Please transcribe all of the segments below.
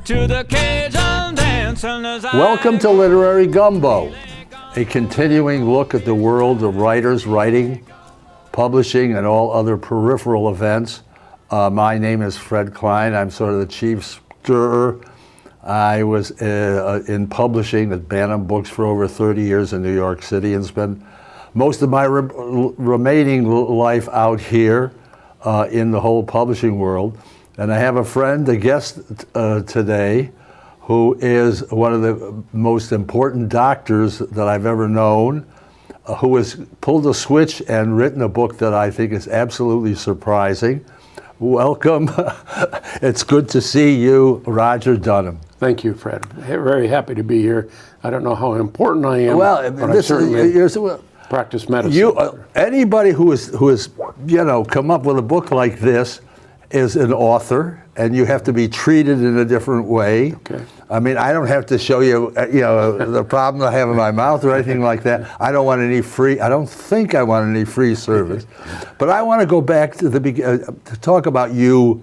to the Cajun dance. Welcome to Literary Gumbo, a continuing look at the world of writers, writing, publishing, and all other peripheral events. My name is Fred Klein. I'm sort of the chief stirrer. I was in publishing at Dunham Books for over 30 years in New York City and spent most of my remaining life out here in the whole publishing world. And I have a friend, a guest today, who is one of the most important doctors that I've ever known, who has pulled a switch and written a book that I think is absolutely surprising. Welcome. It's good to see you, Roger Dunham. Thank you, Fred. Very happy to be here. I don't know how important I am, but I certainly practice medicine. Anybody who has come up with a book like this is an author, and you have to be treated in a different way. Okay. I mean, I don't have to show you, the problem I have in my mouth or anything like that. I don't think I want any free service. But I want to go back to the beginning, to talk about you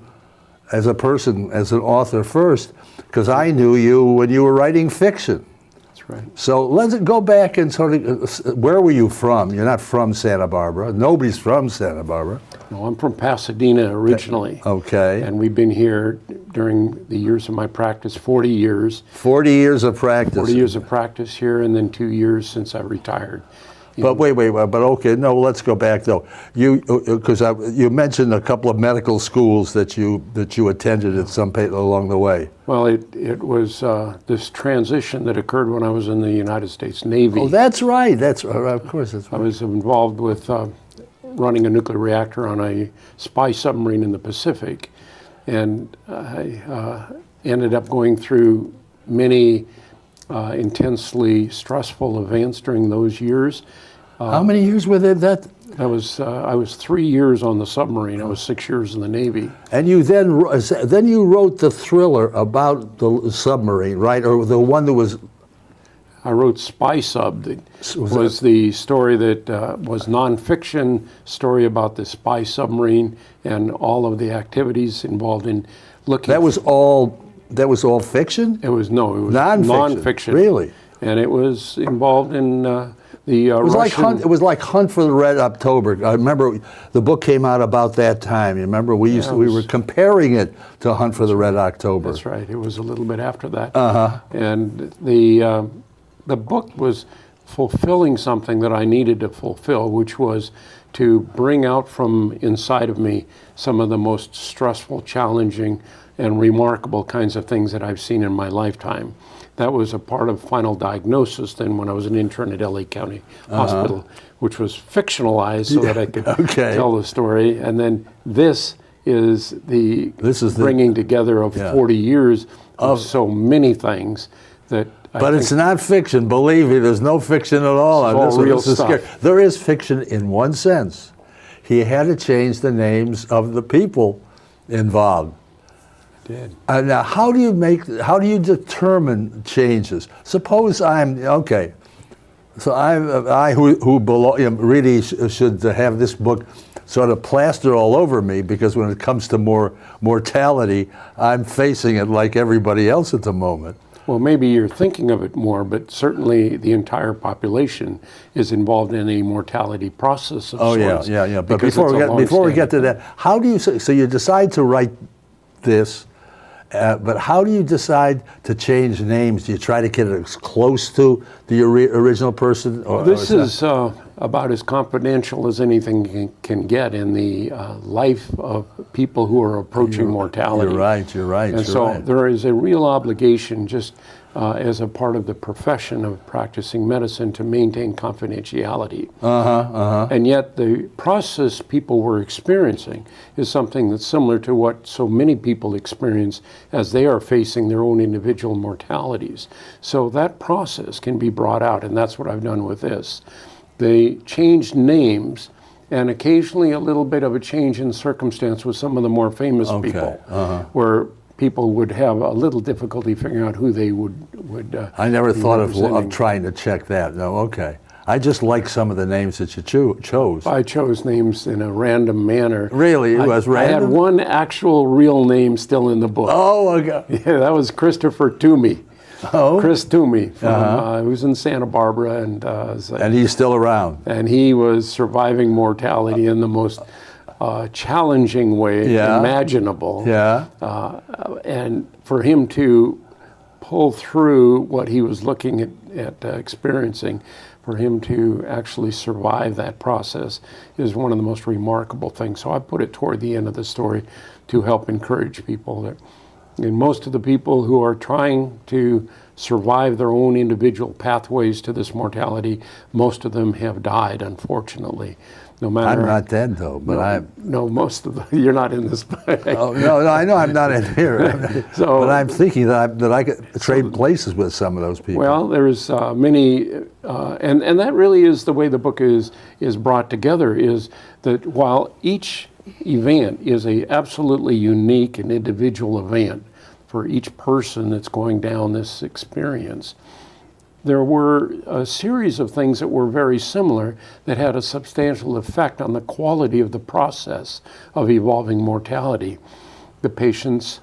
as a person, as an author first, because I knew you when you were writing fiction. That's right. So let's go back and sort of, where were you from? You're not from Santa Barbara. Nobody's from Santa Barbara. No, I'm from Pasadena originally. Okay. And we've been here during the years of my practice, 40 years. 40 years of practice. 40 years of practice here, and then 2 years since I retired. But wait, but okay, no, let's go back though. Because you mentioned a couple of medical schools that you attended at some point along the way. Well, it was this transition that occurred when I was in the United States Navy. Oh, that's right. Of course, that's right. I was involved with running a nuclear reactor on a spy submarine in the Pacific, and I ended up going through many intensely stressful events during those years. How many years were there? I was 3 years on the submarine. I was 6 years in the Navy. And you then you wrote the thriller about the submarine, right? Or the one that was... I wrote Spy Sub. That was the story that was nonfiction story about the spy submarine and all of the activities involved in looking. That was all fiction? It was nonfiction. Really? And it was involved in it was like Hunt for the Red October. I remember the book came out about that time. You remember we were comparing it to Hunt for the Red October. That's right. It was a little bit after that. And the book was fulfilling something that I needed to fulfill, which was to bring out from inside of me some of the most stressful, challenging, and remarkable kinds of things that I've seen in my lifetime. That was a part of Final Diagnosis then when I was an intern at LA County Hospital, which was fictionalized so that I could tell the story. And then this is the bringing together of 40 years of so many things that But it's not fiction. Believe me, there's no fiction at all. It's all real stuff. There is fiction in one sense. He had to change the names of the people involved. Did. Now, how do you determine changes? Suppose so I who belong, really should have this book sort of plastered all over me, because when it comes to mortality, I'm facing it like everybody else at the moment. Well, maybe you're thinking of it more, but certainly the entire population is involved in a mortality process of sorts. Yeah. But before we get to that, how do you so you decide to write this? But how do you decide to change names? Do you try to get it as close to the original person? This is about as confidential as anything can get in the life of people who are approaching mortality. You're right. And so there is a real obligation just as a part of the profession of practicing medicine to maintain confidentiality. And yet the process people were experiencing is something that's similar to what so many people experience as they are facing their own individual mortalities. So that process can be brought out, and that's what I've done with this. They changed names, and occasionally a little bit of a change in circumstance with some of the more famous people, where people would have a little difficulty figuring out who they would I never thought of trying to check that. No, okay. I just like some of the names that you chose. I chose names in a random manner. Really? It was random? I had one actual real name still in the book. Oh, okay. Yeah, that was Christopher Toomey. Oh? Chris Toomey, who's in Santa Barbara. And he's still around. And he was surviving mortality in the most challenging way imaginable. Yeah. And for him to pull through what he was looking at experiencing, for him to actually survive that process is one of the most remarkable things. So I put it toward the end of the story to help encourage people that, and most of the people who are trying to survive their own individual pathways to this mortality, most of them have died, unfortunately. No matter. I'm not dead though, but no, most of you're not in this. Oh no, I know I'm not in here. But I'm thinking that I could trade places with some of those people. Well, there's many, and that really is the way the book is brought together. Is that while each event is a absolutely unique and individual event for each person that's going down this experience, there were a series of things that were very similar that had a substantial effect on the quality of the process of evolving mortality. The patient's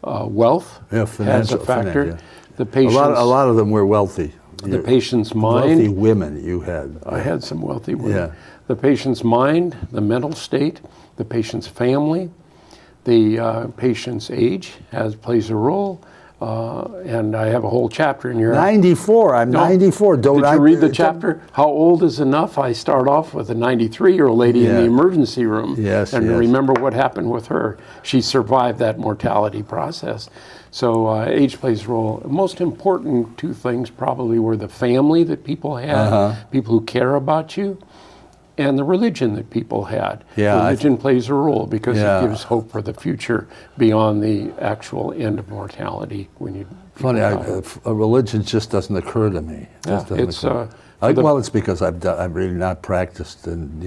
wealth has a factor. The patient's, a lot of them were wealthy. The patient's mind. Wealthy women you had. I had some wealthy women. Yeah. The patient's mind, the mental state, the patient's family, the patient's age plays a role. And I have a whole chapter in here. 94. I'm 94. Did you read the chapter? How old is enough? I start off with a 93-year-old lady in the emergency room. Yes. And remember what happened with her. She survived that mortality process. So age plays a role. Most important two things probably were the family that people had, people who care about you, and the religion that people had. Yeah, religion plays a role because it gives hope for the future beyond the actual end of mortality. When you funny, a religion just doesn't occur to me. It's because I've really not practiced, and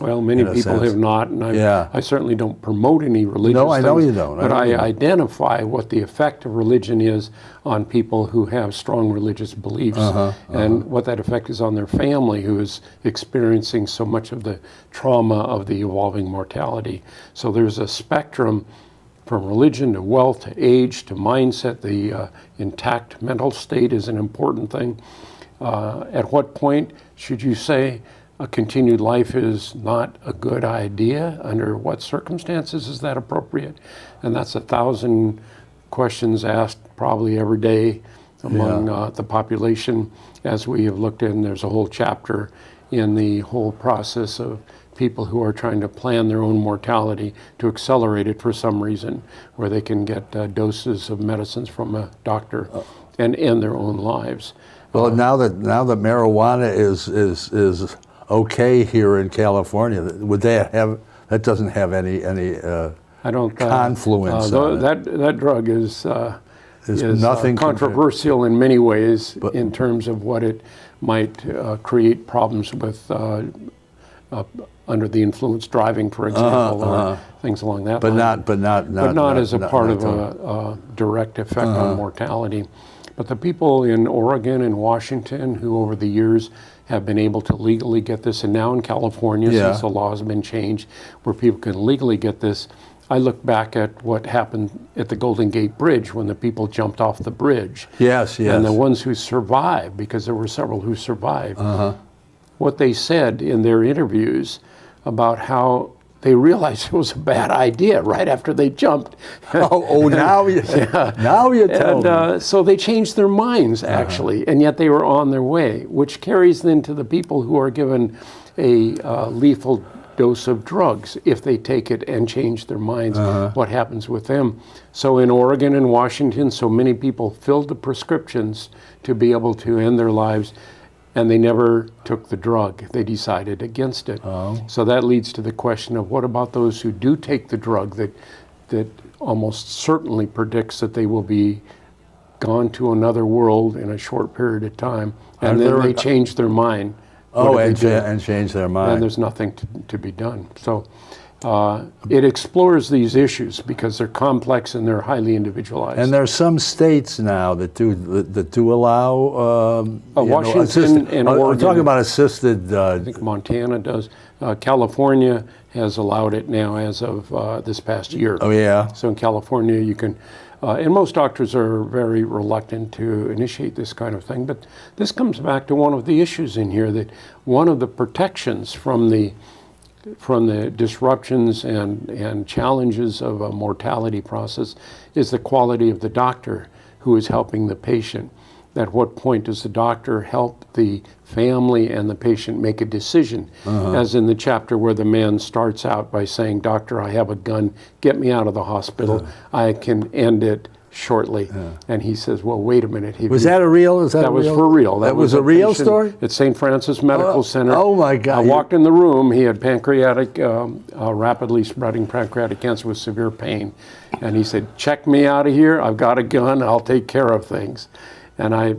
Well, many people have not, and I certainly don't promote any religious No, I know things, you don't. But I identify what the effect of religion is on people who have strong religious beliefs, and what that effect is on their family who is experiencing so much of the trauma of the evolving mortality. So there's a spectrum from religion to wealth to age to mindset. The intact mental state is an important thing. At what point should you say a continued life is not a good idea? Under what circumstances is that appropriate? And that's 1,000 questions asked probably every day among the population as we have looked in. There's a whole chapter in the whole process of people who are trying to plan their own mortality to accelerate it for some reason, where they can get doses of medicines from a doctor and end their own lives. Well, now that marijuana is okay here in California, would that doesn't have any confluence on it. That drug is nothing controversial in many ways in terms of what it might create problems with under the influence driving, for example, or things along that line. But not as a part of a direct effect on mortality. But the people in Oregon and Washington who over the years have been able to legally get this, and now in California, since the laws have been changed, where people can legally get this. I look back at what happened at the Golden Gate Bridge when the people jumped off the bridge. Yes. And the ones who survived, because there were several who survived, what they said in their interviews about how they realized it was a bad idea right after they jumped. Now you tell me. So they changed their minds, actually, and yet they were on their way, which carries then to the people who are given a lethal dose of drugs. If they take it and change their minds, what happens with them? So in Oregon and Washington, so many people filled the prescriptions to be able to end their lives, and they never took the drug. They decided against it. So that leads to the question of what about those who do take the drug that almost certainly predicts that they will be gone to another world in a short period of time, and then they change their mind. And change their mind. And there's nothing to be done. So it explores these issues because they're complex and they're highly individualized. And there are some states now that do allow Washington and I'm Oregon. talking about assisted. I think Montana does. California has allowed it now as of this past year. Oh yeah. So in California, you can, and most doctors are very reluctant to initiate this kind of thing. But this comes back to one of the issues in here, that one of the protections from the disruptions and challenges of a mortality process is the quality of the doctor who is helping the patient. At what point does the doctor help the family and the patient make a decision? As in the chapter where the man starts out by saying, "Doctor, I have a gun, get me out of the hospital, I can end it shortly." And he says, "Well, wait a minute." Was that a real? That was for real. That was a real story? At St. Francis Medical Center. Oh my God. I walked in the room. He had pancreatic, rapidly spreading pancreatic cancer with severe pain. And he said, "Check me out of here. I've got a gun. I'll take care of things." And I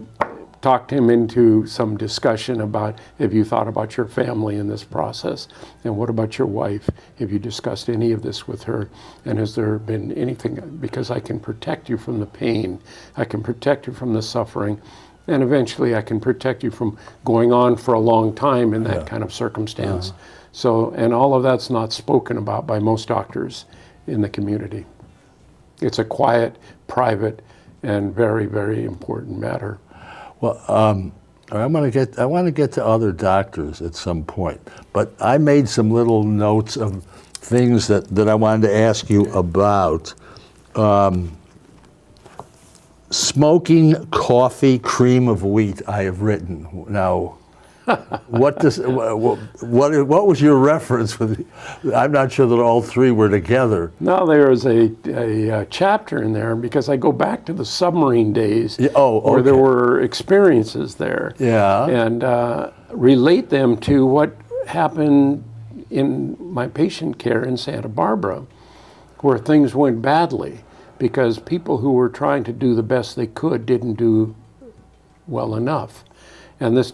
talked him into some discussion about, have you thought about your family in this process? And what about your wife? Have you discussed any of this with her? And has there been anything? Because I can protect you from the pain. I can protect you from the suffering. And eventually I can protect you from going on for a long time in that kind of circumstance. So, and all of that's not spoken about by most doctors in the community. It's a quiet, private, and very, very important matter. Well, I want to get to other doctors at some point, but I made some little notes of things that I wanted to ask you about. Smoking coffee, cream of wheat, I have written. Now, what was your reference with? I'm not sure that all three were together. No, there is a chapter in there because I go back to the submarine days where there were experiences there. Yeah. And relate them to what happened in my patient care in Santa Barbara, where things went badly because people who were trying to do the best they could didn't do well enough. And this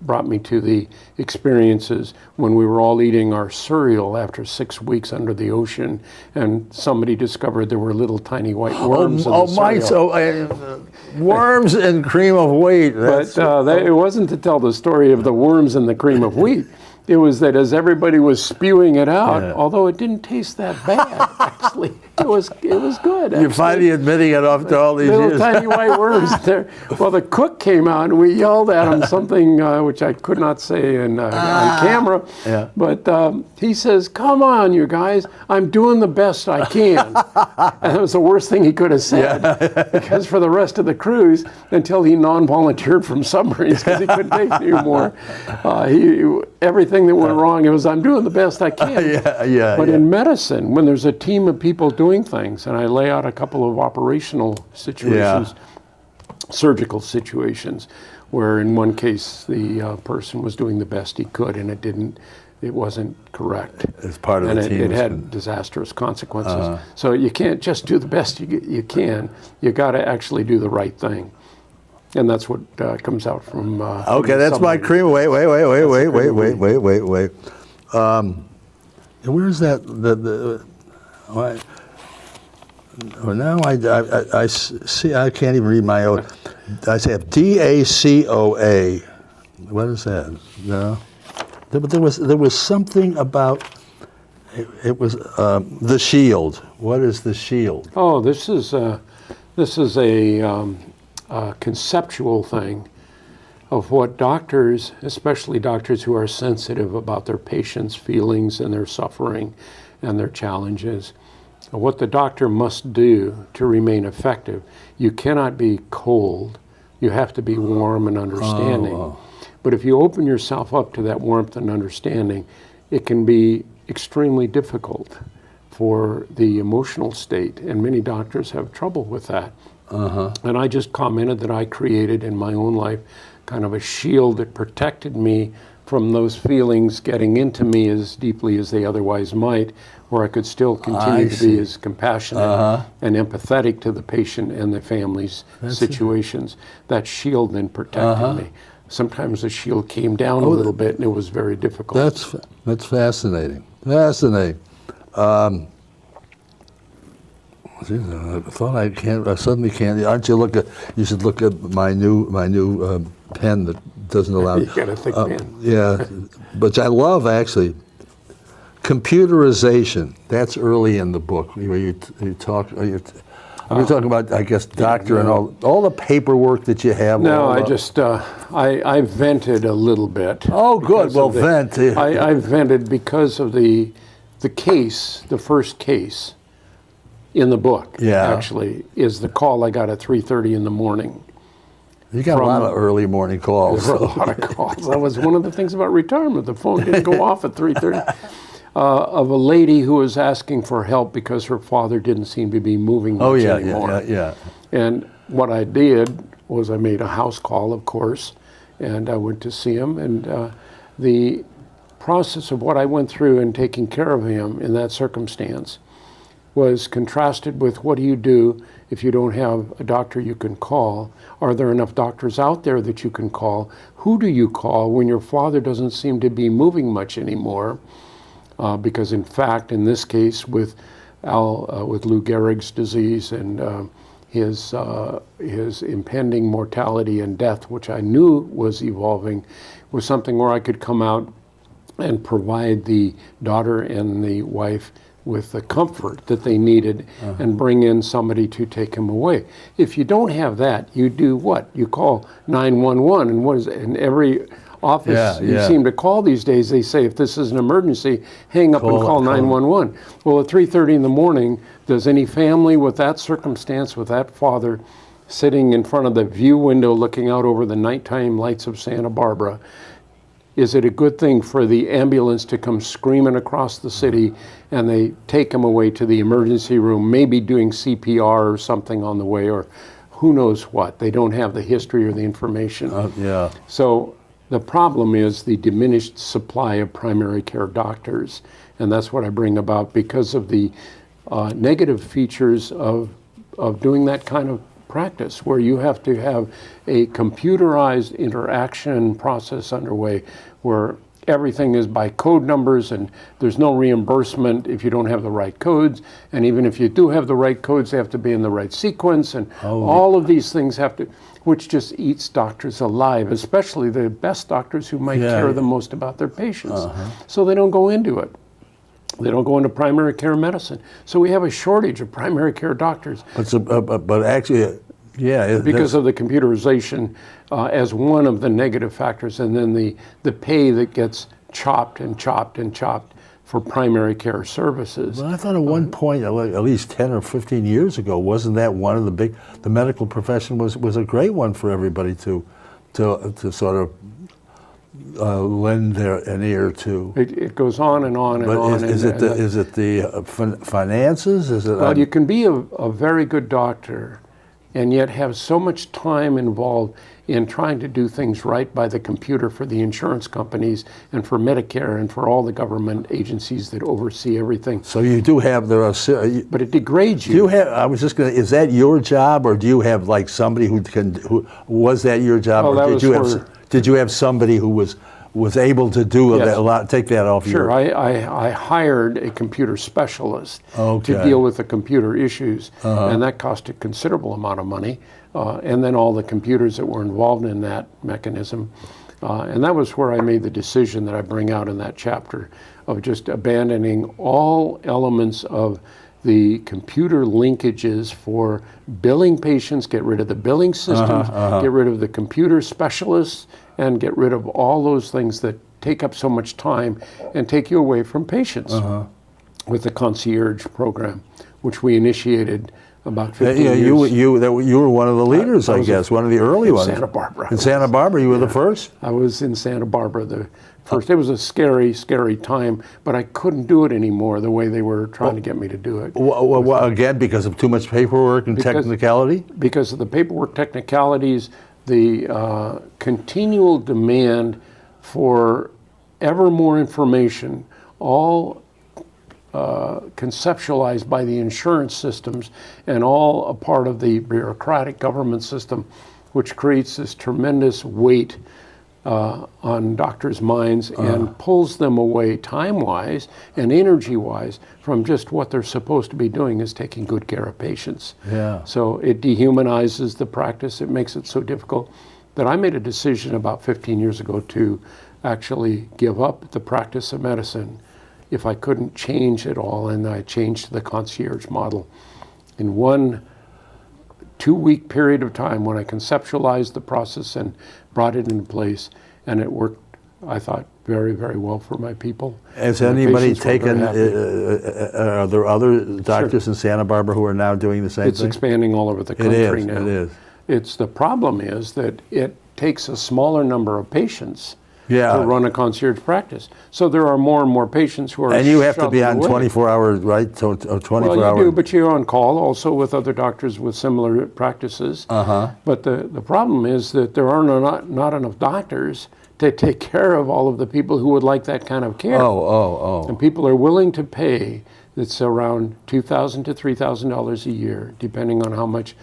brought me to the experiences when we were all eating our cereal after 6 weeks under the ocean, and somebody discovered there were little tiny white worms in the cereal. Worms and cream of wheat. But it wasn't to tell the story of the worms and the cream of wheat. It was that as everybody was spewing it out, although it didn't taste that bad, actually, it was good. You're finally admitting it after all these little years. tiny white worms there. Well, the cook came out and we yelled at him something which I could not say on camera. Yeah. But he says, "Come on, you guys, I'm doing the best I can." And it was the worst thing he could have said, because for the rest of the cruise, until he non-volunteered from submarines because he couldn't take it anymore, everything that went wrong, it was, "I'm doing the best I can." But in medicine, when there's a team of people doing things, and I lay out a couple of operational situations, surgical situations, where in one case the person was doing the best he could and it wasn't correct. As part of the team. It had disastrous consequences. So you can't just do the best you can. You got to actually do the right thing. And that's what comes out from. Okay, that's my cream. Wait. Where's that? Now I see. I can't even read my own. I say DACOA. What is that? No, but there was something about. It was the shield. What is the shield? Oh, this is a conceptual thing of what doctors, especially doctors who are sensitive about their patients' feelings and their suffering and their challenges, what the doctor must do to remain effective. You cannot be cold. You have to be warm and understanding. But if you open yourself up to that warmth and understanding, it can be extremely difficult for the emotional state, and many doctors have trouble with that. And I just commented that I created in my own life kind of a shield that protected me from those feelings getting into me as deeply as they otherwise might, where I could still continue to be as compassionate and empathetic to the patient and the family's situations. That shield then protected me. sometimes the shield came down a little bit, and it was very difficult. That's fascinating. Fascinating. I thought I can't. I suddenly can't. Aren't you look at? You should look at my new pen that doesn't allow. You got a thick pen. Yeah, but I love actually. Computerization. That's early in the book. We're talking about, I guess, doctor and all the paperwork that you have. No, I vented a little bit. Oh, good. Well, vent. I vented because of the case, the first case in the book, actually, is the call I got at 3:30 in the morning. You got a lot of early morning calls. There were a lot of calls. That was one of the things about retirement. The phone didn't go off at 3:30. Of a lady who was asking for help because her father didn't seem to be moving much anymore. Yeah. And what I did was I made a house call, of course, and I went to see him. And the process of what I went through in taking care of him in that circumstance was contrasted with what do you do if you don't have a doctor you can call? Are there enough doctors out there that you can call? Who do you call when your father doesn't seem to be moving much anymore? Because in fact, in this case, with Lou Gehrig's disease and his impending mortality and death, which I knew was evolving, was something where I could come out and provide the daughter and the wife with the comfort that they needed and bring in somebody to take him away. If you don't have that, you do what? You call 911, and what is it? In every office you seem to call these days, they say if this is an emergency, hang up and call 911. Well, at 3:30 in the morning, does any family with that circumstance, with that father sitting in front of the view window looking out over the nighttime lights of Santa Barbara, is it a good thing for the ambulance to come screaming across the city and they take him away to the emergency room, maybe doing CPR or something on the way, or who knows what? They don't have the history or the information. So the problem is the diminished supply of primary care doctors, and that's what I bring about because of the negative features of doing that kind of practice, where you have to have a computerized interaction process underway where everything is by code numbers and there's no reimbursement if you don't have the right codes, and even if you do have the right codes, they have to be in the right sequence, and all of these things have to, which just eats doctors alive, especially the best doctors who might care the most about their patients. So they don't go into it. They don't go into primary care medicine. So we have a shortage of primary care doctors. But actually, because of the computerization as one of the negative factors, and then the pay that gets chopped and chopped and chopped for primary care services. Well, I thought at one point, at least 10 or 15 years ago, wasn't that one of the medical profession was a great one for everybody to sort of lend an ear to. It goes on and on and on. Is it the finances? Is it? Well, you can be a very good doctor and yet have so much time involved in trying to do things right by the computer for the insurance companies and for Medicare and for all the government agencies that oversee everything. So you do have but it degrades you. Do you have? I was just going to. Is that your job, or do you have like somebody who was that your job, or did you have somebody who was able to do take that off? Sure, I hired a computer specialist to deal with the computer issues, and that cost a considerable amount of money, and then all the computers that were involved in that mechanism. And that was where I made the decision that I bring out in that chapter of just abandoning all elements of the computer linkages for billing patients, get rid of the billing systems, get rid of the computer specialists, and get rid of all those things that take up so much time and take you away from patients with the concierge program, which we initiated about 15 years. You were one of the leaders, I guess, one of the early ones. In Santa Barbara. In Santa Barbara, you were the first? I was in Santa Barbara the first. It was a scary, scary time, but I couldn't do it anymore the way they were trying to get me to do it. Again, because of too much paperwork and technicality? Because of the paperwork technicalities, the continual demand for ever more information, all conceptualized by the insurance systems and all a part of the bureaucratic government system, which creates this tremendous weight on doctors' minds and pulls them away time-wise and energy-wise from just what they're supposed to be doing, is taking good care of patients. Yeah. So it dehumanizes the practice. It makes it so difficult that I made a decision about 15 years ago to actually give up the practice of medicine if I couldn't change it all, and I changed to the concierge model. In 1 2-week period of time, when I conceptualized the process and brought it into place, and it worked, I thought, very, very well for my people. Has My anybody patients were taken, very happy. are there other doctors in Santa Barbara who are now doing the same It's thing? expanding all over the country now. It is. It's the problem is that it takes a smaller number of patients Yeah. to run a concierge practice. So there are more and more patients who are And you have to be on shuttled away. 24 hours, right? So 24 Well, you hours. do, but you're on call also with other doctors with similar practices. But the problem is that there are not enough doctors to take care of all of the people who would like that kind of care. And people are willing to pay. It's around $2,000 to $3,000 a year, depending on how much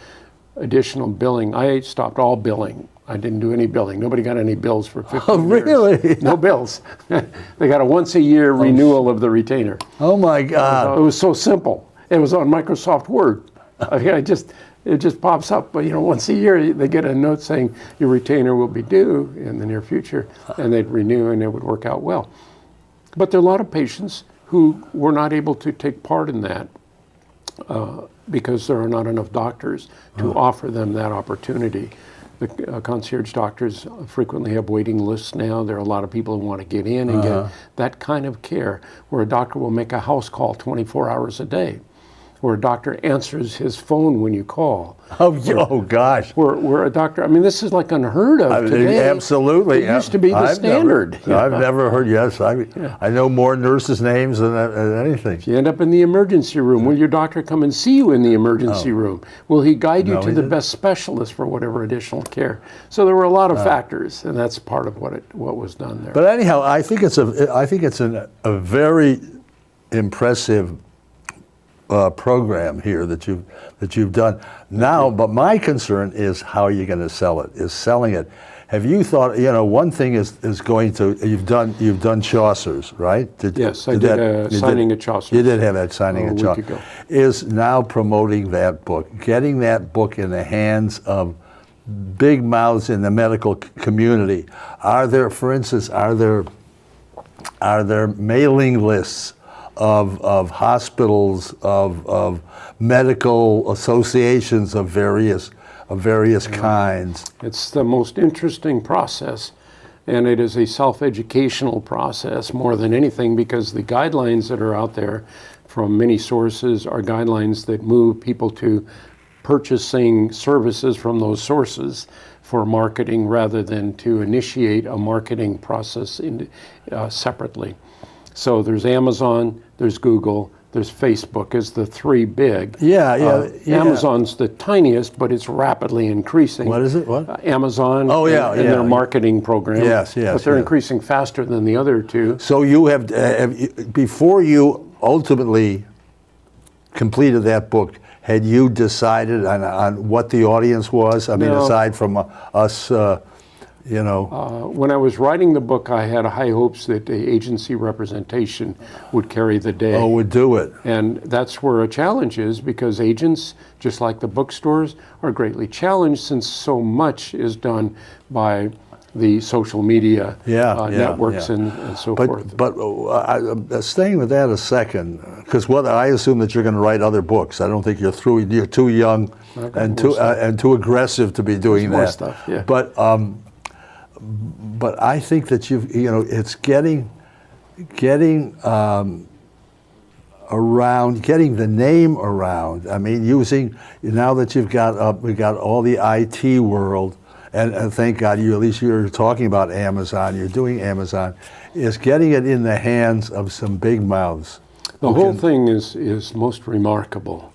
additional billing. I stopped all billing. I didn't do any billing. Nobody got any bills for 15 years. Really? No bills. They got a once-a-year renewal of the retainer. Oh my God. It was so simple. It was on Microsoft Word. It just pops up, but once a year they get a note saying your retainer will be due in the near future, and they'd renew, and it would work out well. But there are a lot of patients who were not able to take part in that because there are not enough doctors to offer them that opportunity. The concierge doctors frequently have waiting lists now. There are a lot of people who want to get in and get that kind of care, where a doctor will make a house call 24 hours a day, where a doctor answers his phone when you call. Oh gosh. Where a doctor, I mean, this is like unheard of today. Absolutely. It used to be the standard. I've never heard, yes. I know more nurses' names than anything. You end up in the emergency room. Will your doctor come and see you in the emergency room? Will he guide you to the best specialist for whatever additional care? So there were a lot of factors, and that's part of what was done there. But anyhow, I think it's a very impressive program here that you've done now. But my concern is how you're going to sell it. Is selling it. Have you thought? One thing is going to you've done Chaucer's, right? Yes, I did a signing at Chaucer's. You did have that signing at Chaucer's. A week ago. Is now promoting that book, getting that book in the hands of big mouths in the medical community. Are there, for instance, are there mailing lists of hospitals, of medical associations of various kinds? It's the most interesting process, and it is a self-educational process more than anything, because the guidelines that are out there from many sources are guidelines that move people to purchasing services from those sources for marketing rather than to initiate a marketing process separately. So there's Amazon, there's Google, there's Facebook as the three big. Yeah. Amazon's the tiniest, but it's rapidly increasing. What is it? What? Amazon and their marketing program. Yes. But they're increasing faster than the other two. So you have before you ultimately completed that book, had you decided on what the audience was? I mean, aside from us, when I was writing the book, I had high hopes that the agency representation would carry the day. Oh, would do it. And that's where a challenge is, because agents, just like the bookstores, are greatly challenged since so much is done by the social media networks and so forth. But staying with that a second, because I assume that you're going to write other books. I don't think you're through. You're too young and too aggressive to be doing that. More stuff, yeah. But I think that it's getting around, getting the name around. I mean, now that we've got all the IT world, and thank God you're talking about Amazon, you're doing Amazon, is getting it in the hands of some big mouths. The whole thing is most remarkable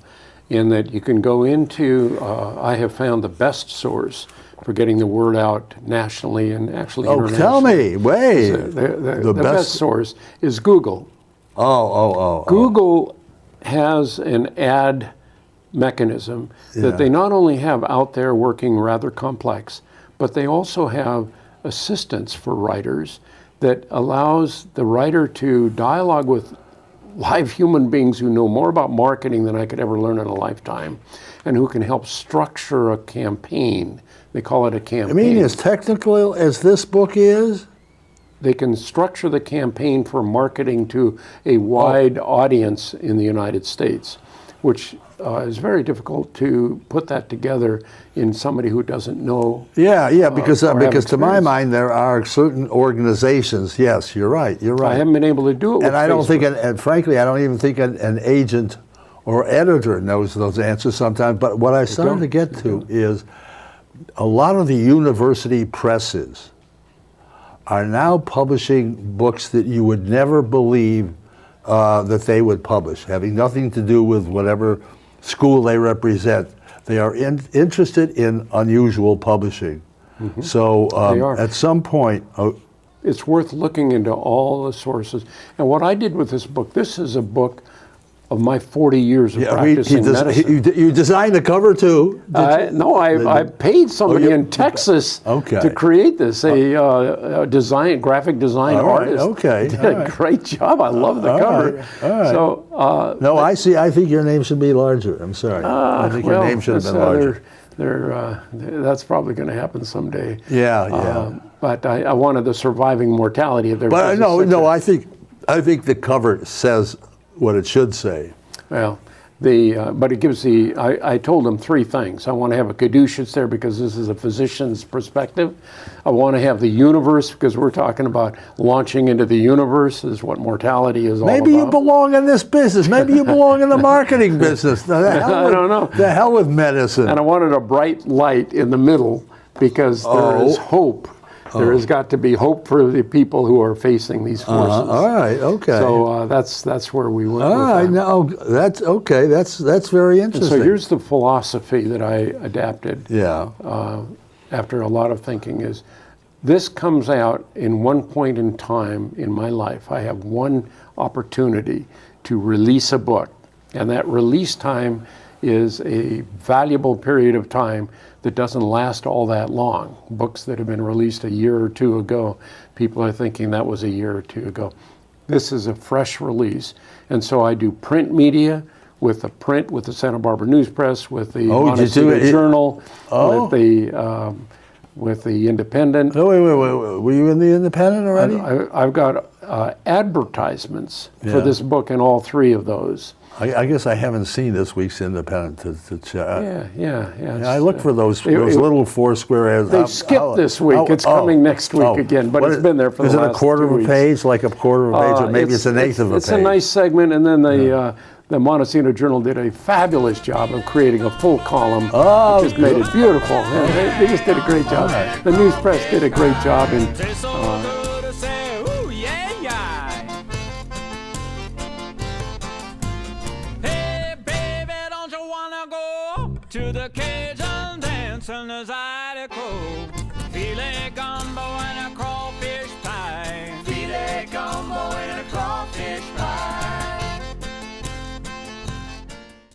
in that you can go into, I have found the best source for getting the word out nationally and actually internationally. Tell me, The best source is Google. Google has an ad mechanism that they not only have out there working rather complex, but they also have assistance for writers that allows the writer to dialogue with live human beings who know more about marketing than I could ever learn in a lifetime, and who can help structure a campaign. They call it a campaign. I mean, as technical as this book is? They can structure the campaign for marketing to a wide audience in the United States, which is very difficult to put that together in somebody who doesn't know. Yeah, because to my experience. mind there are certain organizations. Yes, you're right. I haven't been able to do it with And I don't think, Facebook. and frankly, I don't even think an agent or editor knows those answers sometimes. But what I started to get to is a lot of the university presses are now publishing books that you would never believe that they would publish, having nothing to do with whatever school they represent. They are interested in unusual publishing. So They are. at some point, It's worth looking into all the sources. And what I did with this book, this is a book of my 40 years of practicing medicine. you designed the cover too? No, I paid somebody in Texas to create this, a graphic design artist. Okay. Did a great job. I love the cover. All right. So, No, I see. I think your name should be larger. I'm sorry. I think your name should have been larger. That's probably going to happen someday. Yeah. But I wanted the surviving mortality of their. But no. I think the cover says what it should say. Well, but it gives I told them three things. I want to have a caduceus there because this is a physician's perspective. I want to have the universe because we're talking about launching into the universe is what mortality is all about. Maybe you belong in this business. Maybe you belong in the marketing business. I don't know. The hell with medicine. And I wanted a bright light in the middle because there is hope. There has got to be hope for the people who are facing these forces. All right, okay. So that's where we went. All right, with that. now that's okay. That's very And interesting. so here's the philosophy that I adapted. Yeah. After a lot of thinking is, this comes out in one point in time in my life. I have one opportunity to release a book, and that release time is a valuable period of time that doesn't last all that long. Books that have been released a year or two ago, people are thinking that was a year or two ago. This is a fresh release, and so I do print media with the Santa Barbara News Press, with the Montecito Journal, with the Independent. Oh, wait. Were you in the Independent already? I've got advertisements for this book in all three of those. I guess I haven't seen this week's Independent to check. Yeah. I look for those little four square ads. They skipped this week. It's coming next week again, but it's been there for the last 2 weeks. Is it a quarter of a page, like a quarter of a page, or maybe it's an eighth of a page? It's a nice segment, and then the Montecito Journal did a fabulous job of creating a full column, which just made it beautiful. Yeah, they just did a great job. Right. The News Press did a great job in. To the Cajun dance and the Zydeco, feel like Gumbo and